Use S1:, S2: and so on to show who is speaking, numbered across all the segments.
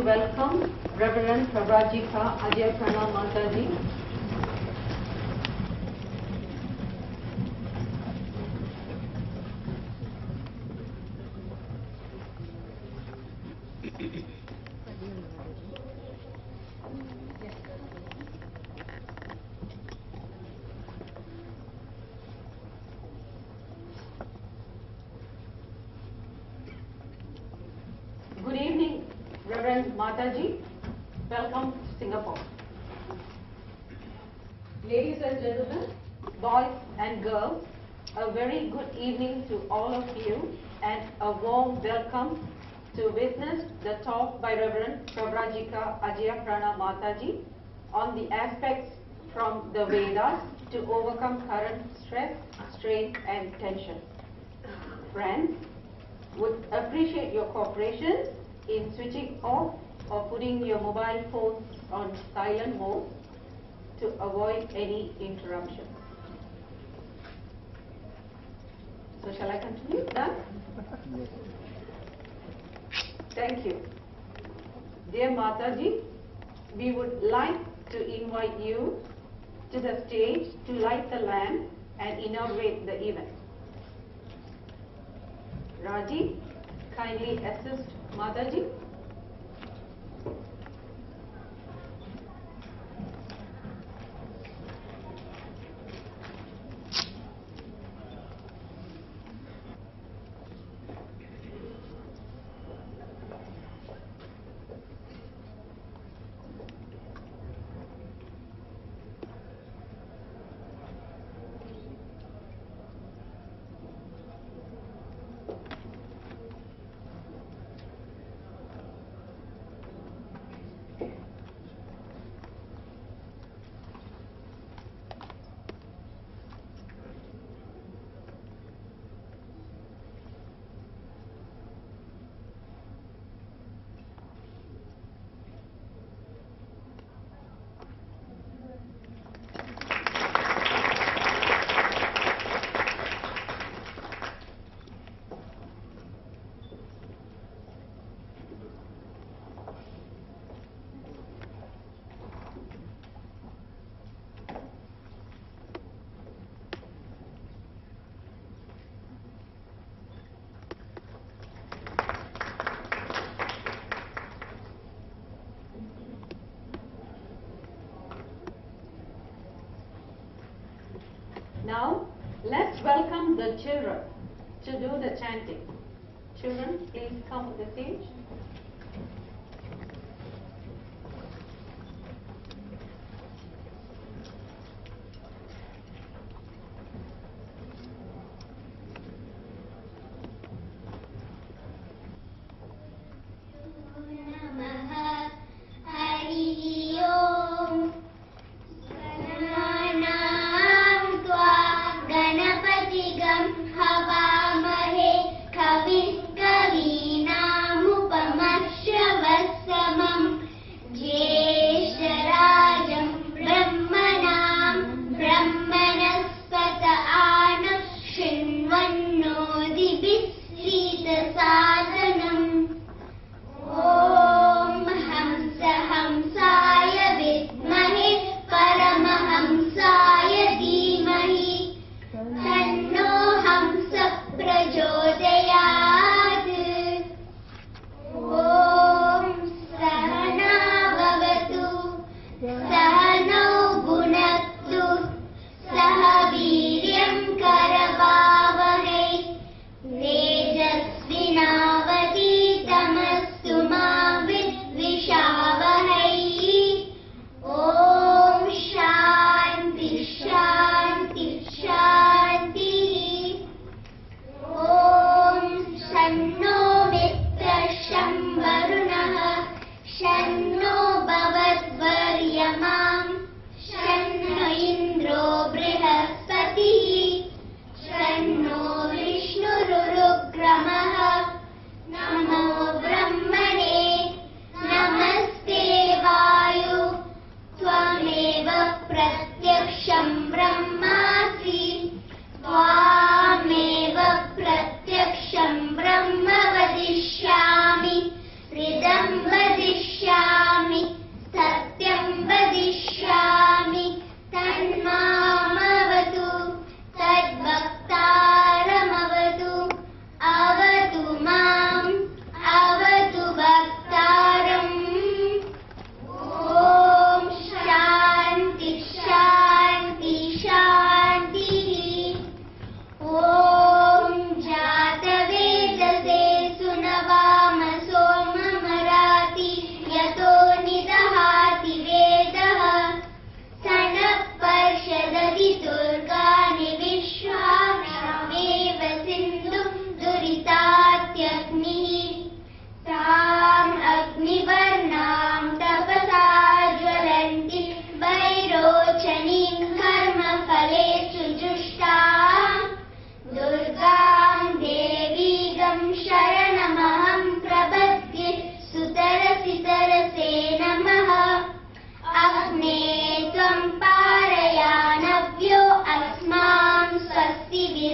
S1: welcome Reverend Pravrajika Ajayaprana Mataji. Good evening, Reverend Mataji. Welcome to Singapore. Ladies and gentlemen, boys and girls, a very good evening to all of you and a warm welcome to witness the talk by Reverend Pravrajika Ajayaprana Mataji on the aspects from the Vedas to overcome current stress, strain and tension. Friends, would appreciate your cooperation in switching off or putting your mobile phones on silent mode to avoid any interruptions. So shall I continue? Done? Thank you. Dear Mataji, we would like to invite you to the stage to light the lamp and inaugurate the event. Raji, kindly assist Mataji. Now, let's welcome the children to do the chanting. Children, please come to the stage.
S2: Havaamahe kavis kavinamupa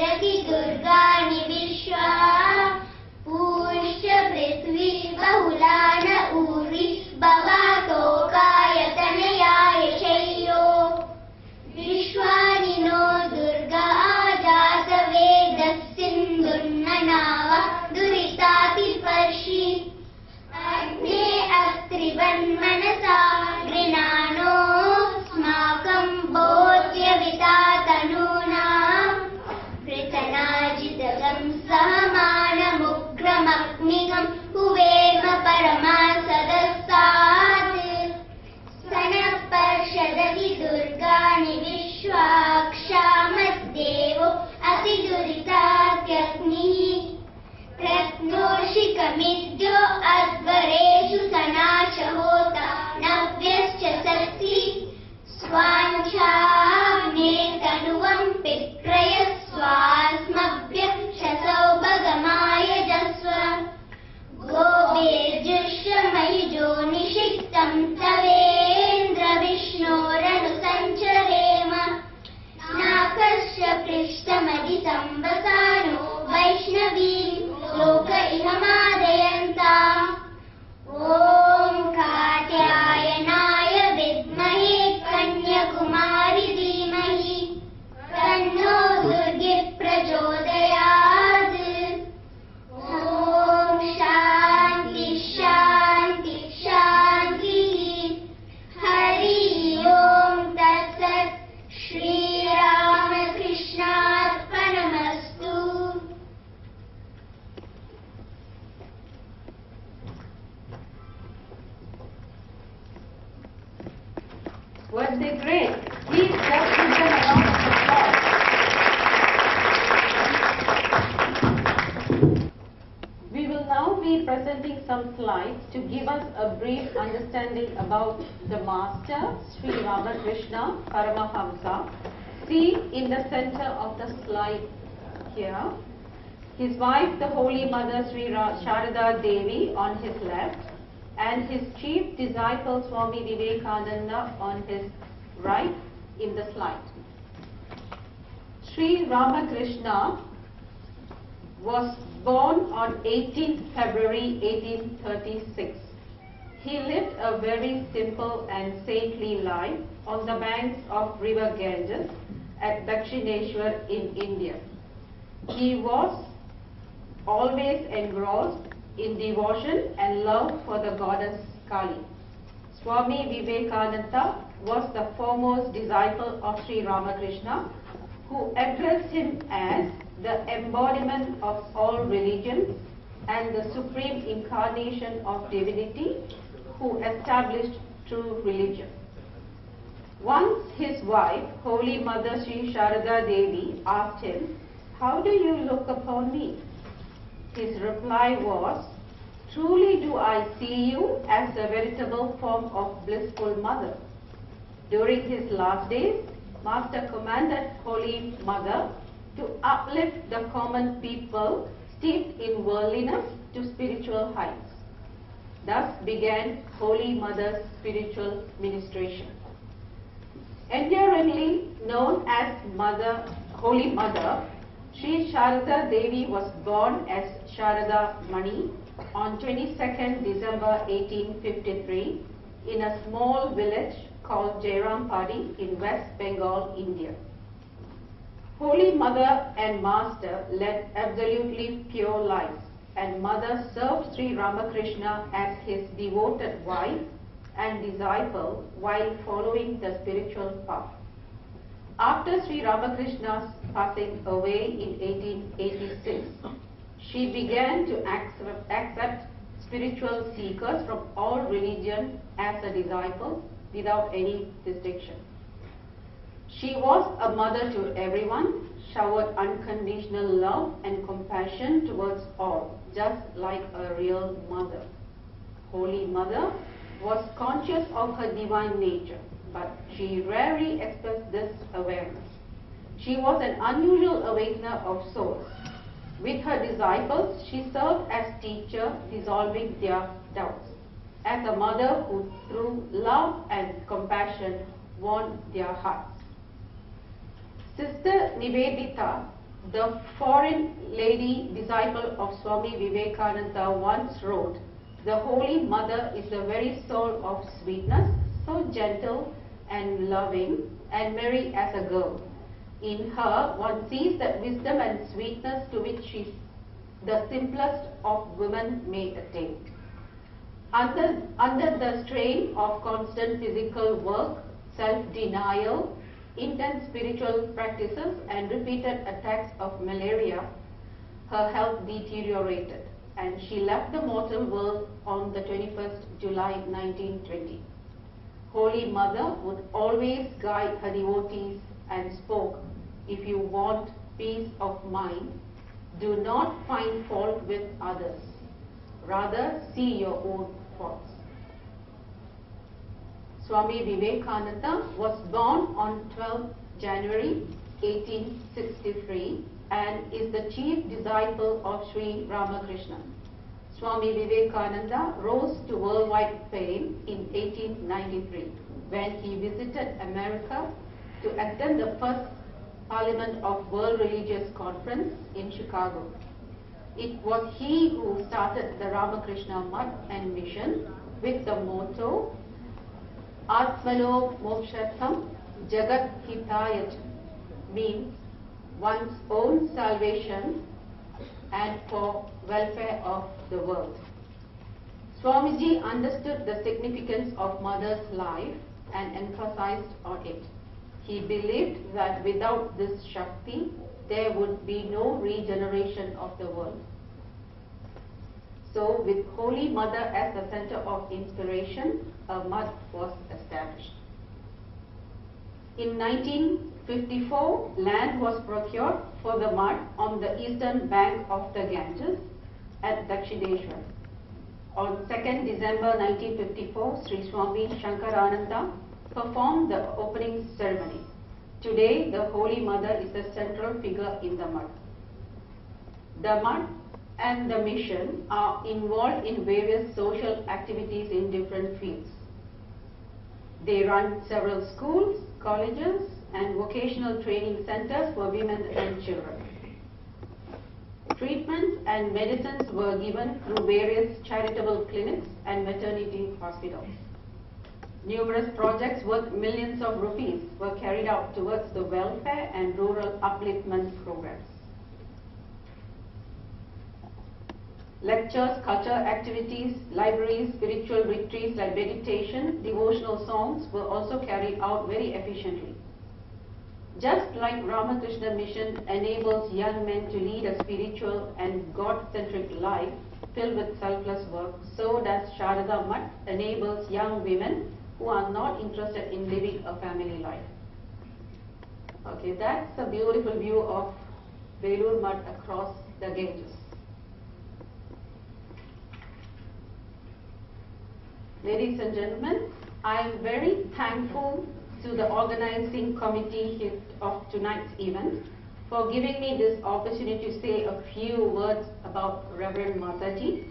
S2: प्रचोदयति दुर्गाणि विश्वा पूश्च पृथ्वी बहुला न Urvi भवातोकायतनयाय शय्यो विश्वानि no Durga जातवेदस्सिन्धुर्ननाव दुरितातिपर्षि अग्ने अस्त्रिवन्मनसा गृणानो स्माकं बोध्यवितातनूनां पृतनाजितगं सहमानमुग्रमग्निगं हुवेम परमासदस्तात् स्तनपर्षदति दुर्गाणि विश्वाक्षामद्देवो अतिदुरितात्यग्निः प्रत्नोषिकमिद्यो अध्वरेषु सनाशहोता नव्यश्च सत्सि स्वाञ्छाग्ने तनुवं पिप्रयस्वास्मभ्यः शतौभगमायजस्व गोवेर्जुष्यमहिजो निषिक्तं तवेन्द्र विष्णोरनुसञ्चरेम नाकस्य पृष्ठमधिसंवसानो वैष्णवीं लोक इहमादयन्ताम् ॐ कात्यायनाय विद्महे कन्याकुमारी धीमहि तन्नो दुर्गिः प्रचोदयात् ॐ शान्ति शान्ति शान्तिः हरि ओं तत्सत् श्रीरामकृष्णार्पणमस्तु.
S1: Was they great? Please just give them a round of applause. We will now be presenting some slides to give us a brief understanding about the Master, Sri Ramakrishna Paramahamsa. See in the center of the slide here, his wife, the Holy Mother Sri Sharada Devi on his left, and his chief disciple Swami Vivekananda on his right in the slide. Sri Ramakrishna was born on 18th February 1836. He lived a very simple and saintly life on the banks of river Ganges at Dakshineshwar in India. He was always engrossed in devotion and love for the goddess Kali. Swami Vivekananda was the foremost disciple of Sri Ramakrishna, who addressed him as the embodiment of all religions and the supreme incarnation of divinity who established true religion. Once his wife, Holy Mother Sri Sharada Devi, asked him, "How do you look upon me?" His reply was, "Truly do I see you as a veritable form of blissful mother." During his last days, Master commanded Holy Mother to uplift the common people steeped in worldliness to spiritual heights. Thus began Holy Mother's spiritual ministration. Enduringly known as Holy Mother, Sri Sharada Devi was born as Sharada Mani on 22nd December 1853 in a small village called Jairampadi in West Bengal, India. Holy Mother and Master led absolutely pure lives, and Mother served Sri Ramakrishna as his devoted wife and disciple while following the spiritual path. After Sri Ramakrishna's passing away in 1886, she began to accept spiritual seekers from all religions as a disciple without any distinction. She was a mother to everyone, showered unconditional love and compassion towards all, just like a real mother. Holy Mother was conscious of her divine nature, but she rarely expressed this awareness. She was an unusual awakener of souls. With her disciples, she served as teacher, dissolving their doubts, as a mother who through love and compassion won their hearts. Sister Nivedita The foreign lady disciple of Swami Vivekananda once wrote, "The Holy Mother is the very soul of sweetness, so gentle and loving and merry as a girl. In her one sees that wisdom and sweetness to which the simplest of women may attain." Under the strain of constant physical work, self-denial, intense spiritual practices and repeated attacks of malaria, her health deteriorated and she left the mortal world on the 21st July 1920. Holy Mother would always guide her devotees and spoke, "If you want peace of mind, do not find fault with others. Rather, see your own faults." Swami Vivekananda was born on 12 January 1863 and is the chief disciple of Sri Ramakrishna. Swami Vivekananda rose to worldwide fame in 1893 when he visited America to attend the first Parliament of World Religious Conference in Chicago. It was he who started the Ramakrishna Mutt and Mission with the motto, "Atmano Mokshatham Jagat Hitayach," means one's own salvation and for welfare of the world. Swamiji understood the significance of mother's life and emphasized on it. He believed that without this Shakti, there would be no regeneration of the world. So, with Holy Mother as the center of inspiration, a mutt was established. In 1954, land was procured for the mutt on the eastern bank of the Ganges at Dakshineshwar. On 2nd December 1954, Sri Swami Shankarananda performed the opening ceremony. Today, the Holy Mother is the central figure in the mutt. The mutt and the mission are involved in various social activities in different fields. They run several schools, colleges, and vocational training centers for women and children. Treatments and medicines were given through various charitable clinics and maternity hospitals. Numerous projects worth millions of rupees were carried out towards the welfare and rural upliftment programs. Lectures, cultural activities, libraries, spiritual retreats like meditation, devotional songs were also carried out very efficiently. Just like Ramakrishna Mission enables young men to lead a spiritual and God-centric life filled with selfless work, so does Sharada Mutt enables young women who are not interested in living a family life. Okay, that's a beautiful view of Belur Mutt across the Ganges. Ladies and gentlemen, I am very thankful to the organizing committee of tonight's event for giving me this opportunity to say a few words about Reverend Mataji,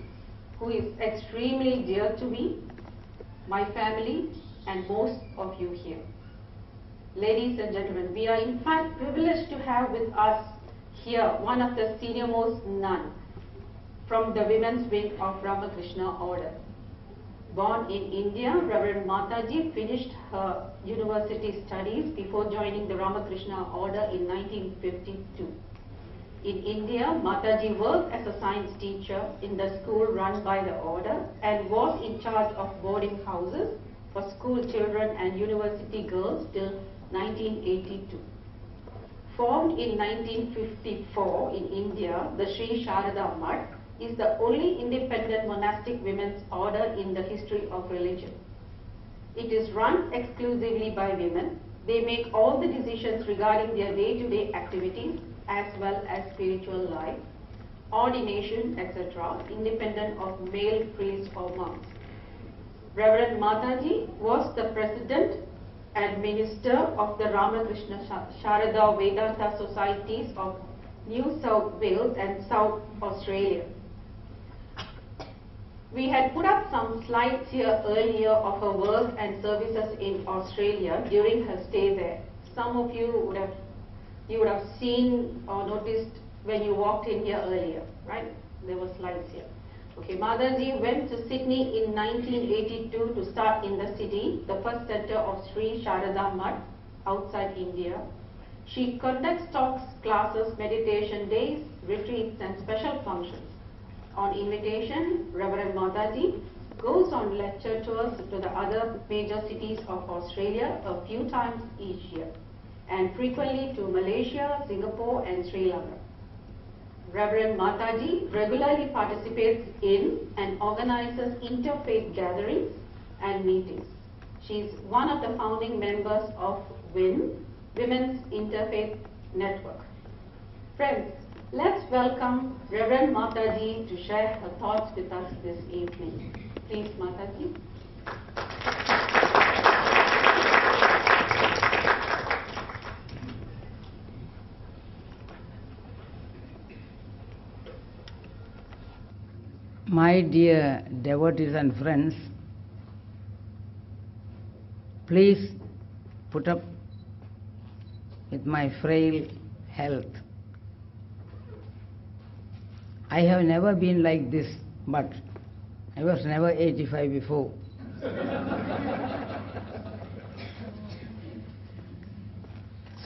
S1: who is extremely dear to me, my family, and most of you here. Ladies and gentlemen, we are in fact privileged to have with us here one of the senior-most nuns from the women's wing of Ramakrishna Order. Born in India, Reverend Mataji finished her university studies before joining the Ramakrishna Order in 1952. In India, Mataji worked as a science teacher in the school run by the order and was in charge of boarding houses for school children and university girls till 1982. Formed in 1954 in India, the Sri Sharada Mutt is the only independent monastic women's order in the history of religion. It is run exclusively by women. They make all the decisions regarding their day-to-day activities as well as spiritual life, ordination, etc., independent of male priests or monks. Reverend Mataji was the president and minister of the Ramakrishna Sharada Vedanta Societies of New South Wales and South Australia. We had put up some slides here earlier of her work and services in Australia during her stay there. Some of you would have you would have seen or noticed when you walked in here earlier, right? There were slides here. Okay, Mataji went to Sydney in 1982 to start in the city, the first center of Sri Sharada Mutt outside India. She conducts talks, classes, meditation days, retreats and special functions. On invitation, Reverend Mataji goes on lecture tours to the other major cities of Australia a few times each year, and frequently to Malaysia, Singapore and Sri Lanka. Reverend Mataji regularly participates in and organizes interfaith gatherings and meetings. She is one of the founding members of WIN, Women's Interfaith Network. Friends, let's welcome Reverend Mataji to share her thoughts with us this evening. Please, Mataji.
S3: My dear devotees and friends, please put up with my frail health. I have never been like this, but I was never 85 before.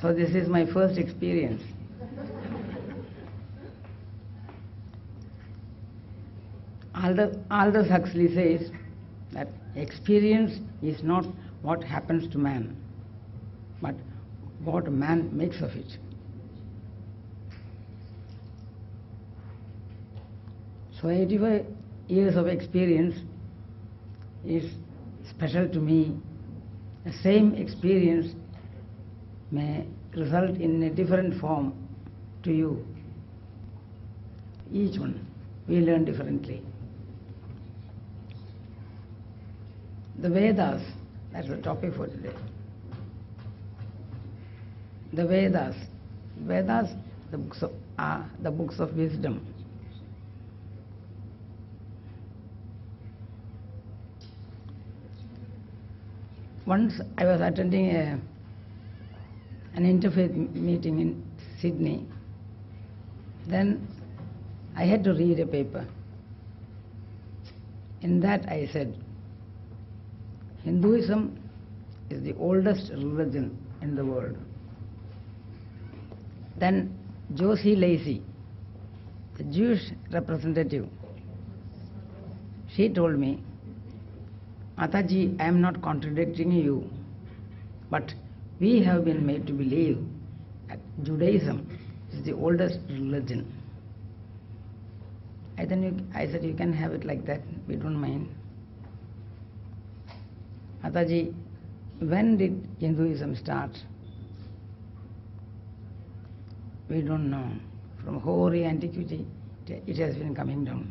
S3: So this is my first experience. Aldous Huxley says that experience is not what happens to man, but what man makes of it. So 85 years of experience is special to me. The same experience may result in a different form to you. Each one, we learn differently. The Vedas, that's the topic for today. The Vedas, the books of wisdom. Once I was attending an interfaith meeting in Sydney. Then I had to read a paper. In that I said, Hinduism is the oldest religion in the world. Then Josie Lacey, the Jewish representative, she told me, Mataji, I am not contradicting you, but we have been made to believe that Judaism is the oldest religion. I said, you can have it like that, we don't mind. Mataji, when did Hinduism start? We don't know. From hoary antiquity, it has been coming down.